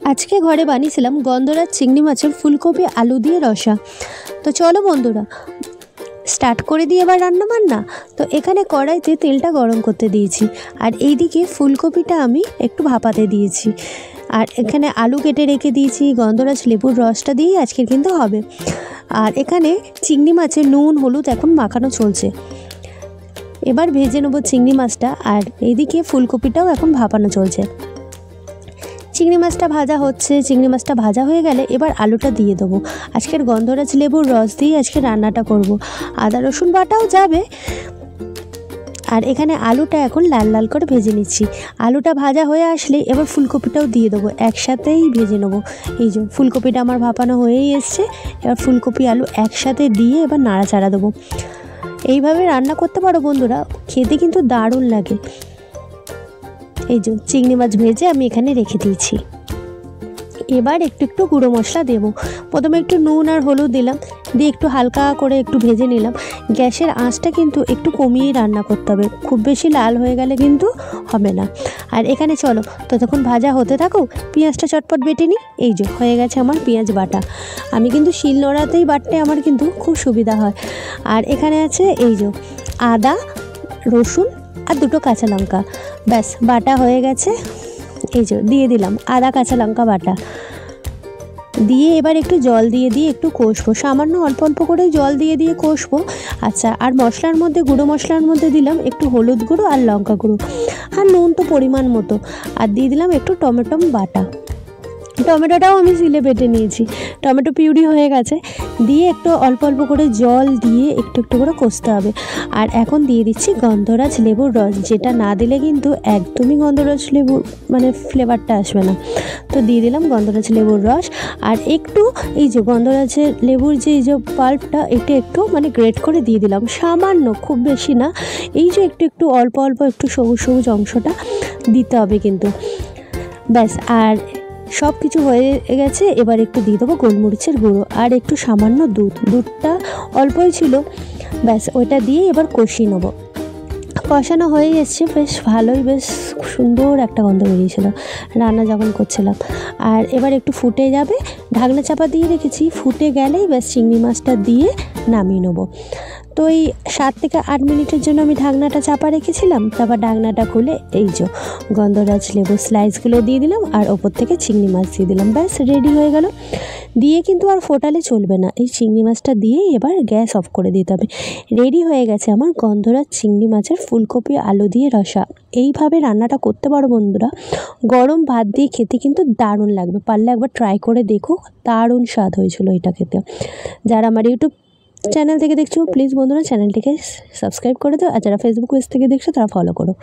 আজকে ঘরে বানিয়েছিলাম গন্ধরাজ চিংড়ি মাছের ফুলকপি আলু দিয়ে রসা। তো চলো বন্ধুরা স্টার্ট করে দিই এবার রান্না বান্না। তো এখানে কড়াইতে তেলটা গরম করতে দিয়েছি, আর এইদিকে ফুলকপিটা আমি একটু ভাপাতে দিয়েছি, আর এখানে আলু কেটে রেখে দিয়েছি। গন্ধরাজ লেবুর রসটা দিয়েই আজকের কিন্তু হবে। আর এখানে চিংড়ি মাছের নুন হলুদ এখন মাখানো চলছে। এবার ভেজে নেবো চিংড়ি মাছটা, আর এইদিকে ফুলকপিটাও এখন ভাপানো চলছে। চিংড়ি মাছটা ভাজা হচ্ছে, চিংড়ি মাছটা ভাজা হয়ে গেলে এবার আলুটা দিয়ে দেবো। আজকের গন্ধরাজ লেবুর রস দিয়ে আজকে রান্নাটা করব। আদা রসুন বাটাও যাবে। আর এখানে আলুটা এখন লাল লাল করে ভেজে নিচ্ছি। আলুটা ভাজা হয়ে আসলে এবার ফুলকপিটাও দিয়ে দেবো, একসাথেই ভেজে নেবো। এই যে ফুলকপিটা আমার ভাপানো হয়েই এসছে। এবার ফুলকপি আলু একসাথে দিয়ে এবার নাড়াচাড়া দেবো। এইভাবে রান্না করতে পারো বন্ধুরা, খেতে কিন্তু দারুণ লাগে। এই যে চিংড়ি মাছ ভেজে আমি এখানে রেখে দিয়েছি। এবার একটু একটু গুঁড়ো মশলা দেবো। প্রথমে একটু নুন আর হলুদ দিলাম, দিয়ে একটু হালকা করে একটু ভেজে নিলাম। গ্যাসের আঁচটা কিন্তু একটু কমিয়েই রান্না করতে হবে, খুব বেশি লাল হয়ে গেলে কিন্তু হবে না। আর এখানে চলো ততক্ষণ ভাজা হতে থাকুক, পেঁয়াজটা চটপট বেটে নিই। এই যে হয়ে গেছে আমার পেঁয়াজ বাটা। আমি কিন্তু শিলনোড়াতেই বাটতে আমার কিন্তু খুব সুবিধা হয়। আর এখানে আছে এই যে আদা রসুন আর দুটো কাঁচা লঙ্কা, ব্যাস বাটা হয়ে গেছে। এই যে দিয়ে দিলাম আদা কাঁচা লঙ্কা বাটা, দিয়ে এবার একটু জল দিয়ে একটু কষবো, সামান্য অল্প অল্প করে জল দিয়ে কষবো। আচ্ছা, আর মশলার মধ্যে গুঁড়ো মশলার মধ্যে দিলাম একটু হলুদ গুঁড়ো আর লঙ্কা গুঁড়ো, আর নুন তো পরিমাণ মতো, আর দিয়ে দিলাম একটু টমেটো বাটা। টমেটোটাও আমি সিলে বেটে নিয়েছি, টমেটো পিউরি হয়ে গেছে। দিয়ে একটু অল্প অল্প করে জল দিয়ে একটু একটু করে কষতে হবে। আর এখন দিয়ে দিচ্ছি গন্ধরাজ লেবুর রস, যেটা না দিলে কিন্তু একদমই গন্ধরাজ লেবুর মানে ফ্লেভারটা আসবে না। তো দিয়ে দিলাম গন্ধরাজ লেবুর রস, আর একটু এই যে গন্ধরাজের লেবুর যে এই যে পাল্পটা, এটা একটু মানে গ্রেট করে দিয়ে দিলাম, সামান্য, খুব বেশি না। এই যে একটু একটু অল্প অল্প একটু সবুজ সবুজ অংশটা দিতে হবে কিন্তু, ব্যাস। আর সব কিছু হয়ে গেছে। এবার একটু দিয়ে দেবো গোলমরিচের গুঁড়ো আর একটু সামান্য দুধটা অল্পই ছিল, ব্যাস। ওইটা দিয়ে এবার কষিয়ে নেবো। কষানো হয়ে এসছে, বেশ ভালোই, বেশ সুন্দর একটা গন্ধ বেরিয়েছিল রান্না যখন করছিলাম। আর এবার একটু ফুটে যাবে, ঢাকনা চাপা দিয়ে রেখেছি। ফুটে গেলেই ব্যাস চিংড়ি মাছটা দিয়ে নামিয়ে নেবো। তো এই 7 থেকে 8 মিনিটের জন্য আমি ঢাকনাটা চাপা রেখেছিলাম। তারপর ঢাকনাটা খুলে এই যে গন্ধরাজ লেবুর স্লাইসগুলো দিয়ে দিলাম, আর ওপর থেকে চিংড়ি মাছ দিয়ে দিলাম, ব্যাস রেডি হয়ে গেল। দিয়ে কিন্তু আর ফোটালে চলবে না, এই চিংড়ি মাছটা দিয়ে এবার গ্যাস অফ করে দিতে হবে। রেডি হয়ে গেছে আমার গন্ধরাজ চিংড়ি মাছের ফুলকপি আলু দিয়ে রসা। এইভাবে রান্নাটা করতে পারো বন্ধুরা, গরম ভাত দিয়ে খেতে কিন্তু দারুণ লাগবে। পারলে একবার ট্রাই করে দেখো, দারুণ স্বাদ হয়েছিল এটা খেতে। যারা আমার ইউটিউব চ্যানেল থেকে দেখছো প্লিজ বন্ধুরা চ্যানেলটিকে সাবস্ক্রাইব করে দাও, আর যারা ফেসবুক পেজ থেকে দেখছো তারা ফলো করো।